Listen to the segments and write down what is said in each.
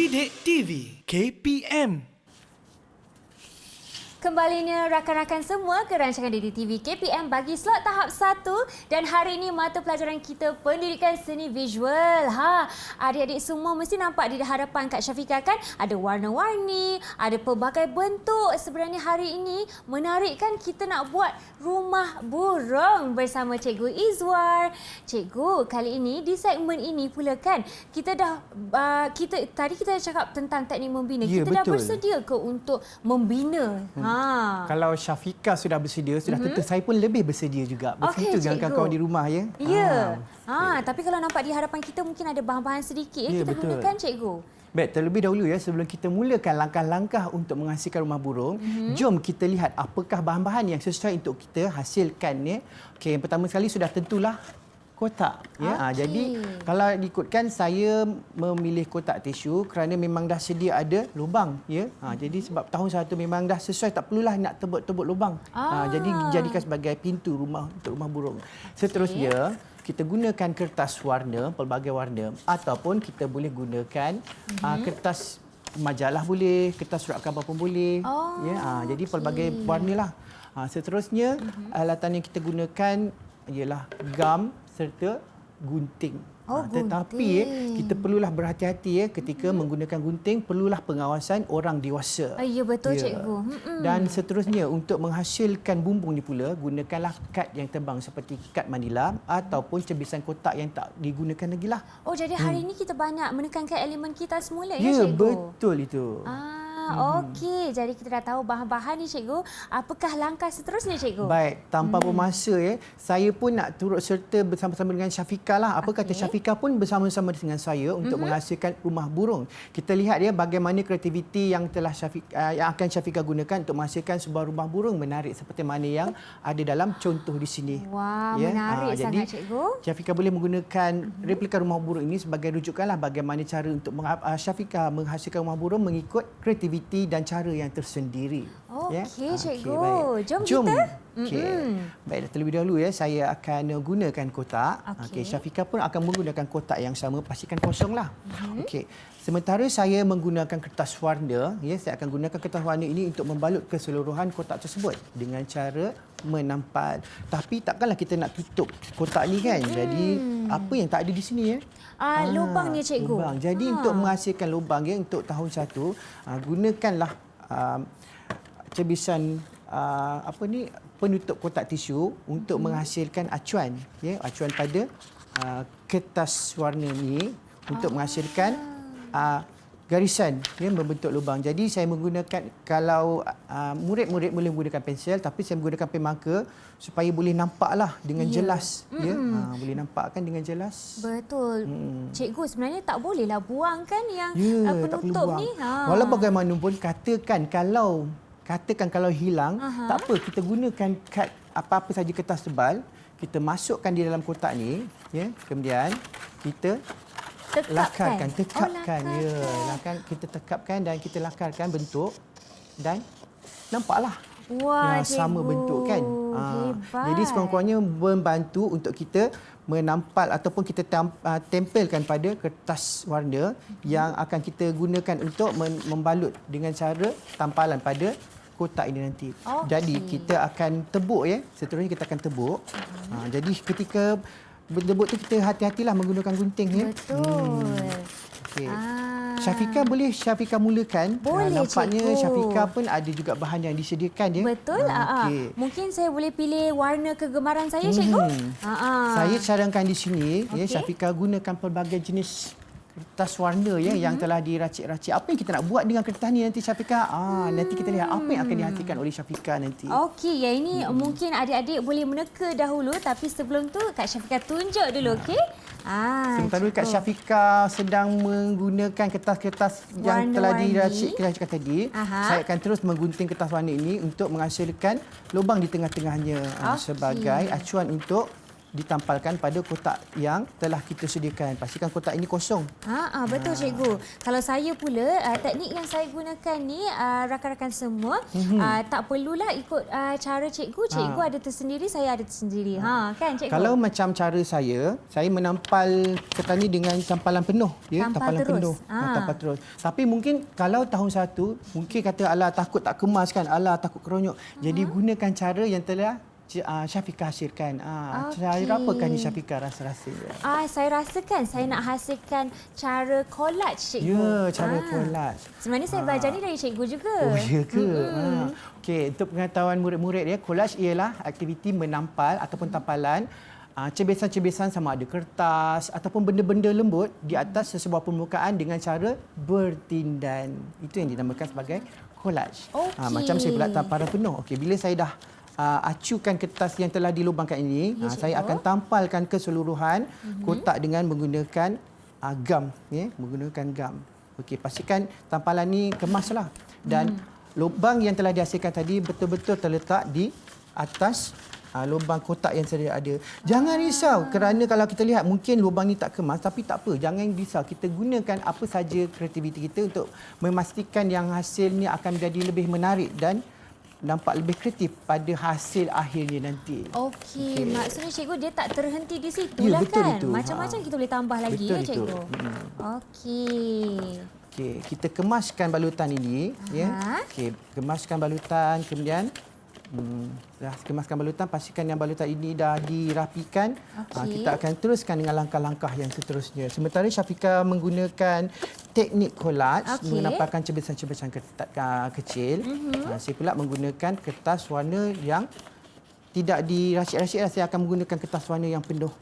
Didik TV KPM. Kembalinya rakan-rakan semua ke rancangan Didik TV KPM bagi slot tahap 1 dan hari ini mata pelajaran kita pendidikan seni visual. Adik-adik semua mesti nampak di hadapan Kak Syafiqah kan ada warna-warni, ada pelbagai bentuk. Sebenarnya hari ini menarik kan kita nak buat rumah burung bersama Cikgu Izwar. Cikgu, kali ini di segmen ini pula kan kita tadi kita cakap tentang teknik membina. Ya, kita dah betul. bersedia ke untuk membina? Kalau Syafiqah sudah bersedia, sudah tentu saya pun lebih bersedia juga. Okey, Begitu dengan cikgu. kawan-kawan di rumah ya. Ya. Tapi kalau nampak di hadapan kita mungkin ada bahan-bahan sedikit Ya, kita betul. gunakan cikgu. Baik, terlebih dahulu ya sebelum kita mulakan langkah-langkah untuk menghasilkan rumah burung, jom kita lihat apakah bahan-bahan yang sesuai untuk kita hasilkan ya. Okey, yang pertama sekali sudah tentulah kotak ya. Okey. Jadi kalau diikutkan saya memilih kotak tisu kerana memang dah sedia ada lubang ya. Jadi sebab tahun satu memang dah sesuai, tak perlulah nak tebuk-tebuk lubang. Jadi jadikan sebagai pintu rumah untuk rumah burung. Seterusnya kita gunakan kertas warna, pelbagai warna ataupun kita boleh gunakan kertas majalah boleh, kertas surat khabar pun boleh. Jadi pelbagai warnalah. Seterusnya alatan yang kita gunakan ialah gam serta gunting. Tetapi kita perlulah berhati-hati ya ketika menggunakan gunting, perlulah pengawasan orang dewasa. Ya betul cikgu. Dan seterusnya untuk menghasilkan bumbung ni pula gunakanlah kad yang tebang seperti kad Manila ataupun cebisan kotak yang tak digunakan lagi lah. Jadi hari ini kita banyak menekankan elemen kita semula ya Ya, cikgu. betul itu. Okey, jadi kita dah tahu bahan-bahan ni cikgu. Apakah langkah seterusnya cikgu? Baik, tanpa bermasa ya, saya pun nak turut serta bersama-sama dengan Syafiqah lah. Apa kata Syafiqah pun bersama-sama dengan saya untuk menghasilkan rumah burung. Kita lihat ya bagaimana kreativiti yang telah yang akan Syafiqah gunakan untuk menghasilkan sebuah rumah burung menarik seperti mana yang ada dalam contoh di sini. Wah, menarik sangat cikgu. Syafiqah boleh menggunakan replika rumah burung ini sebagai rujukanlah bagaimana cara untuk Syafiqah menghasilkan rumah burung mengikut kreativiti dan cara yang tersendiri. Okey, cikgu. Baik. Jom kita. Baik, terlebih dahulu ya saya akan gunakan kotak. Okey. Syafiqah pun akan menggunakan kotak yang sama, pastikan kosonglah. Okey. Sementara saya menggunakan kertas warna, ya saya akan gunakan kertas warna ini untuk membalut keseluruhan kotak tersebut dengan cara menampal. Tapi takkanlah kita nak tutup kotak ni kan. Jadi apa yang tak ada di sini ya? Lubang ni cikgu. Lubang. Jadi untuk menghasilkan lubang ya untuk tahun satu, gunakanlah cebisan penutup kotak tisu untuk menghasilkan acuan ya, acuan pada kertas warna ni untuk menghasilkan garisan ya, membentuk lubang. Jadi saya menggunakan, kalau murid-murid boleh menggunakan pensel, tapi saya menggunakan pen marker supaya boleh nampaklah dengan jelas ya. Boleh nampakkan dengan jelas. Betul. Cikgu sebenarnya tak bolehlah buang kan yang tak perlu penutup buang. ni. Walau bagaimanapun katakan kalau hilang, tak apa, kita gunakan kad apa-apa saja kertas tebal, kita masukkan di dalam kotak ni ya. Kemudian kita lakarkan, tekapkan kita tekapkan dan kita lakarkan bentuk dan nampaklah. Wah, sama bentuk kan. Hebat. Jadi sekurang-kurangnya membantu untuk kita menampal ataupun kita tempelkan pada kertas warna yang akan kita gunakan untuk membalut dengan cara tampalan pada kotak ini nanti. Jadi kita akan tebuk ya. Seterusnya kita akan tebuk. Jadi ketika tebuk tu kita hati-hatilah menggunakan gunting ya. Betul. Okey. Syafiqah mulakan. Boleh, nampaknya cikgu. Syafiqah pun ada juga bahan yang disediakan ya. Betul. Okey. Mungkin saya boleh pilih warna kegemaran saya cikgu. Saya cadangkan di sini ya, Okey. Syafiqah gunakan pelbagai jenis kertas warna ya yang telah diracik-racik. Apa yang kita nak buat dengan kertas ni nanti Syafiqah? Nanti kita lihat apa yang akan dihasilkan oleh Syafiqah nanti. Okey, yang ini mungkin adik-adik boleh meneka dahulu, tapi sebelum tu Kak Syafiqah tunjuk dulu, okey? Sementara Kak Syafiqah sedang menggunakan kertas-kertas yang telah diracik kita cakap tadi, saya akan terus menggunting kertas warna ini untuk menghasilkan lubang di tengah-tengahnya sebagai acuan untuk ditampalkan pada kotak yang telah kita sediakan. Pastikan kotak ini kosong. Betul cikgu. Kalau saya pula teknik yang saya gunakan ni rakan-rakan semua tak perlulah ikut cara cikgu. Cikgu ada tersendiri, saya ada tersendiri. Kan cikgu? Kalau macam cara saya menampal kertas ni dengan tampalan penuh, ya, tampalan terus. penuh. Tampal terus. Tapi mungkin kalau tahun 1 mungkin kata alah takut tak kemas kan, alah takut keronyok. Jadi gunakan cara yang telah Syafiqah hasilkan. Cara apakah ni Syafiqah rasa-rasanya? Saya rasakan saya nak hasilkan cara collage cikgu. Ya, cara collage. Sebenarnya saya belajar ni dari cikgu juga. Oh, ya ke? Okey, untuk pengetahuan murid-murid ya, collage ialah aktiviti menampal ataupun tampalan cebisan-cebisan sama ada kertas ataupun benda-benda lembut di atas sesebuah permukaan dengan cara bertindan. Itu yang dinamakan sebagai collage. Macam saya pula tampalan penuh. Okey, bila saya dah acukan kertas yang telah dilubangkan ini, saya akan tampalkan keseluruhan kotak dengan menggunakan gam, ya, menggunakan gam. Okey, pastikan tampalan ni kemaslah dan lubang yang telah dihasilkan tadi betul-betul terletak di atas lubang kotak yang sedia ada. Jangan risau kerana kalau kita lihat mungkin lubang ni tak kemas, tapi tak apa, jangan risau. Kita gunakan apa saja kreativiti kita untuk memastikan yang hasilnya akan menjadi lebih menarik dan nampak lebih kreatif pada hasil akhirnya nanti. Okey, maksudnya cikgu dia tak terhenti di situ Ya, lah betul kan? itu. Macam-macam kita boleh tambah lagi Betul ya itu. cikgu. Okey. Okey, kita kemaskan balutan ini, ya. Okey, kemaskan balutan, kemudian dah kemaskan balutan, pastikan yang balutan ini dah dirapikan. Kita akan teruskan dengan langkah-langkah yang seterusnya. Sementara Syafiqah menggunakan teknik collage, menampalkan cebisan-cebisan kertas kecil. Saya pula menggunakan kertas warna yang tidak diracik-racik. Saya akan menggunakan kertas warna yang penuh.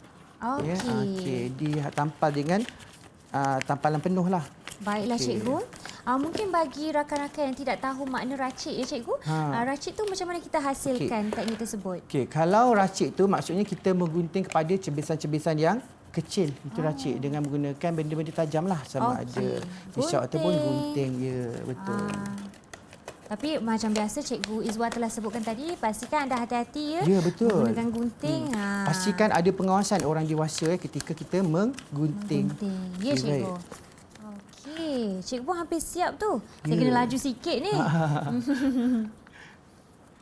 Okey, ditampal dengan tampalan penuh lah. Baiklah cikgu. Mungkin bagi rakan-rakan yang tidak tahu makna racik ya cikgu. Racik tu macam mana kita hasilkan teknik tersebut? Okey, kalau racik tu maksudnya kita menggunting kepada cebisan-cebisan yang kecil. Itu racik dengan menggunakan benda-benda tajam lah, sama ada pisau ataupun gunting. Ya, betul. Tapi macam biasa Cikgu Izwa telah sebutkan tadi, pastikan anda hati-hati ya. Ya, betul. Menggunakan gunting. Pastikan ada pengawasan orang dewasa ketika kita menggunting. Ya cikgu. Okey, cikgu pun hampir siap tu. Saya kena laju sikit ni.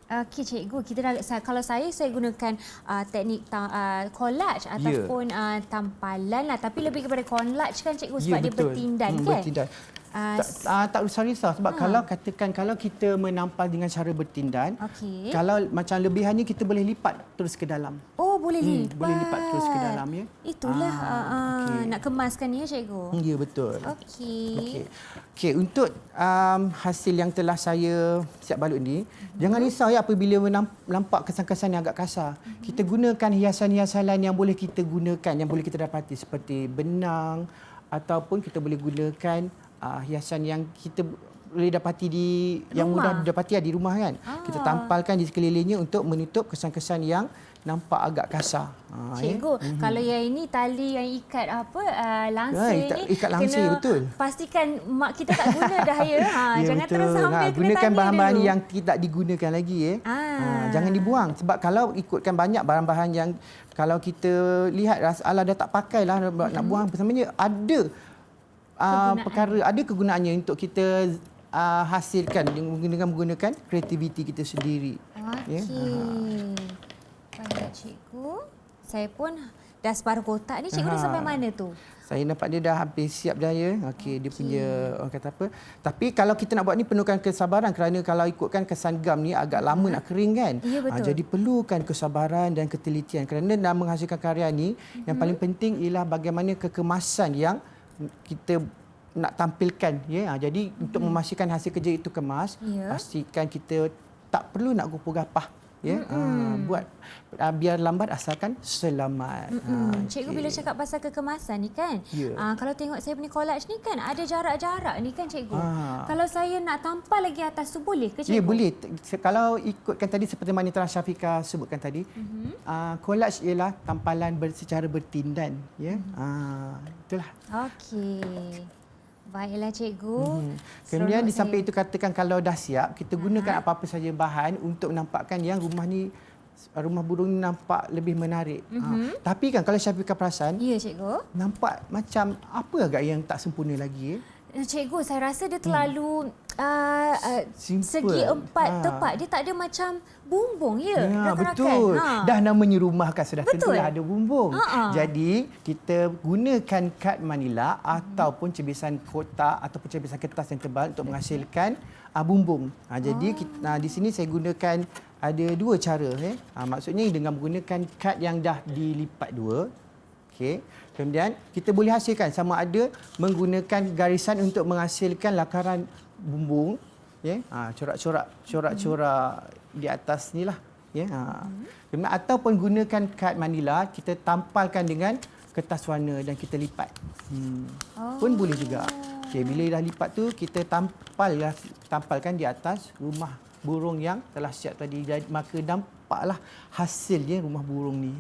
Okey cikgu, kita dah, kalau saya gunakan teknik collage ataupun tampalan lah, tapi lebih kepada collage kan cikgu sebab dia bertindan kan? Bertindan. Tak usah risau sebab kalau kita menampal dengan cara bertindan, kalau macam lebihannya kita boleh lipat terus ke dalam. Oh, boleh lipat. Boleh lipat terus ke dalam ya. Itulah nak kemaskan ya cikgu. Ya, betul. Okey, untuk hasil yang telah saya siap balut ni, jangan risau ya apabila nampak kesan-kesan yang agak kasar. Kita gunakan hiasan-hiasan lain yang boleh kita gunakan, yang boleh kita dapati seperti benang ataupun kita boleh gunakan hiasan yang kita boleh dapati yang mudah didapati di rumah kan. Kita tampalkan di sekelilingnya untuk menutup kesan-kesan yang nampak agak kasar. Cikgu, kalau yang ini tali yang ikat langsir ni, ikat langsir, kena betul. pastikan mak kita tak guna dah ya. Jangan terus ambil kena gunakan tali bahan-bahan dulu. yang tidak digunakan lagi ya. Jangan dibuang sebab kalau ikutkan banyak bahan-bahan yang kalau kita lihat dah tak pakailah nak buang bersamanya, ada perkara, ada kegunaannya untuk kita hasilkan dengan menggunakan kreativiti kita sendiri. Baik cikgu, saya pun dah separuh kotak ni. Cikgu dah sampai mana tu? Saya nampak dia dah hampir siap dah ya. Dia punya orang kata apa. Tapi kalau kita nak buat ni perlukan kesabaran kerana kalau ikutkan kesan gam ni agak lama nak kering kan. Ya, betul. Jadi perlukan kesabaran dan ketelitian kerana nak menghasilkan karya ni yang paling penting ialah bagaimana kekemasan yang kita nak tampilkan ya. Jadi untuk memastikan hasil kerja itu kemas, pastikan kita tak perlu nak gopoh gapah ya. Buat biar lambat asalkan selamat. Cikgu bila cakap pasal kekemasan ni kan, kalau tengok saya punya collage ni kan ada jarak-jarak ni kan cikgu. Kalau saya nak tampal lagi atas tu boleh ke cikgu? Ya, boleh. Kalau ikutkan tadi seperti mana telah Syafiqah sebutkan tadi, collage ialah tampalan secara bertindan ya. Itulah. Okey. Baiklah cikgu. Kemudian di samping itu katakan kalau dah siap, kita gunakan apa-apa saja bahan untuk menampakkan yang rumah ni rumah burung ni nampak lebih menarik. Tapi kan kalau Syafiqah perasan, Ya, cikgu. nampak macam apa agak yang tak sempurna lagi? Cikgu, saya rasa dia terlalu Simple. segi empat tepat. Dia tak ada macam bumbung, ya, Ya, rakan-rakan? betul. Dah namanya rumah kan sudah Betul. tentulah ada bumbung. Ha-ha. Jadi, kita gunakan kad manila ataupun cebisan kotak ataupun cebisan kertas yang tebal untuk menghasilkan bumbung. Jadi, di sini saya gunakan ada dua cara. Maksudnya dengan menggunakan kad yang dah dilipat dua. Okey. Kemudian kita boleh hasilkan sama ada menggunakan garisan untuk menghasilkan lakaran bumbung, corak-corak di atas ni lah, Kemudian ataupun gunakan kad manila, kita tampalkan dengan kertas warna dan kita lipat. Pun boleh juga. Okey, bila dah lipat tu kita tampalkan di atas rumah burung yang telah siap tadi, maka nampaklah hasilnya rumah burung ni.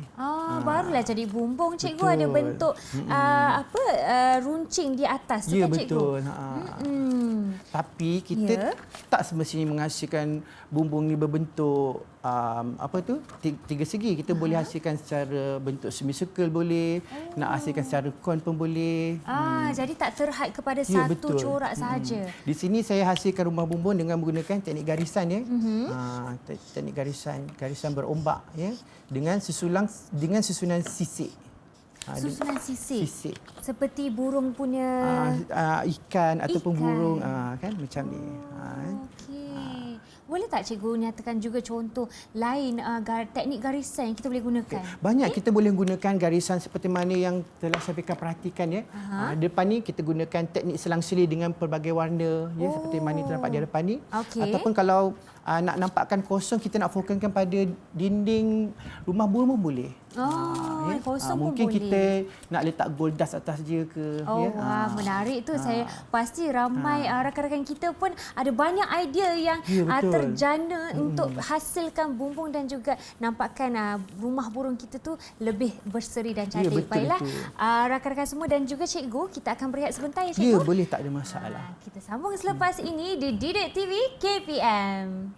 Barulah jadi bumbung. Cikgu Betul. ada bentuk runcing di atas tu, Ya, kan, cikgu? betul. Tapi kita tak semestinya menghasilkan bumbung ni berbentuk tiga segi. Kita boleh hasilkan secara bentuk semicircle boleh, nak hasilkan secara kon pun boleh. Jadi tak terhad kepada Ya, satu betul. corak sahaja. Di sini saya hasilkan rumah bumbung dengan menggunakan teknik garisan, teknik garisan berombak, dengan susunan sisik. Susunan sisik. Sisik. Seperti burung punya... Ikan ataupun Ikan. burung, kan macam ni. Okey. Boleh tak cikgu nyatakan juga contoh lain teknik garisan yang kita boleh gunakan? Banyak kita boleh gunakan garisan seperti mana yang telah Syafiqah perhatikan, depan ni kita gunakan teknik selang-seli dengan pelbagai warna, seperti mana yang terdapat di hadapan ni. Okey. Ataupun kalau nak nampakkan kosong, kita nak fokuskan pada dinding rumah burung pun boleh. Kosong pun mungkin boleh. kita nak letak gold dust atas je ke. Wah, menarik tu. Saya pasti ramai rakan-rakan kita pun ada banyak idea yang betul. terjana untuk hasilkan bumbung dan juga nampakkan rumah burung kita tu lebih berseri dan cantik. betul, Baiklah, betul. rakan-rakan semua dan juga cikgu, kita akan berehat sebentar, ya, Ya, cikgu? boleh, tak ada masalah. Kita sambung selepas ini di Didik TV KPM.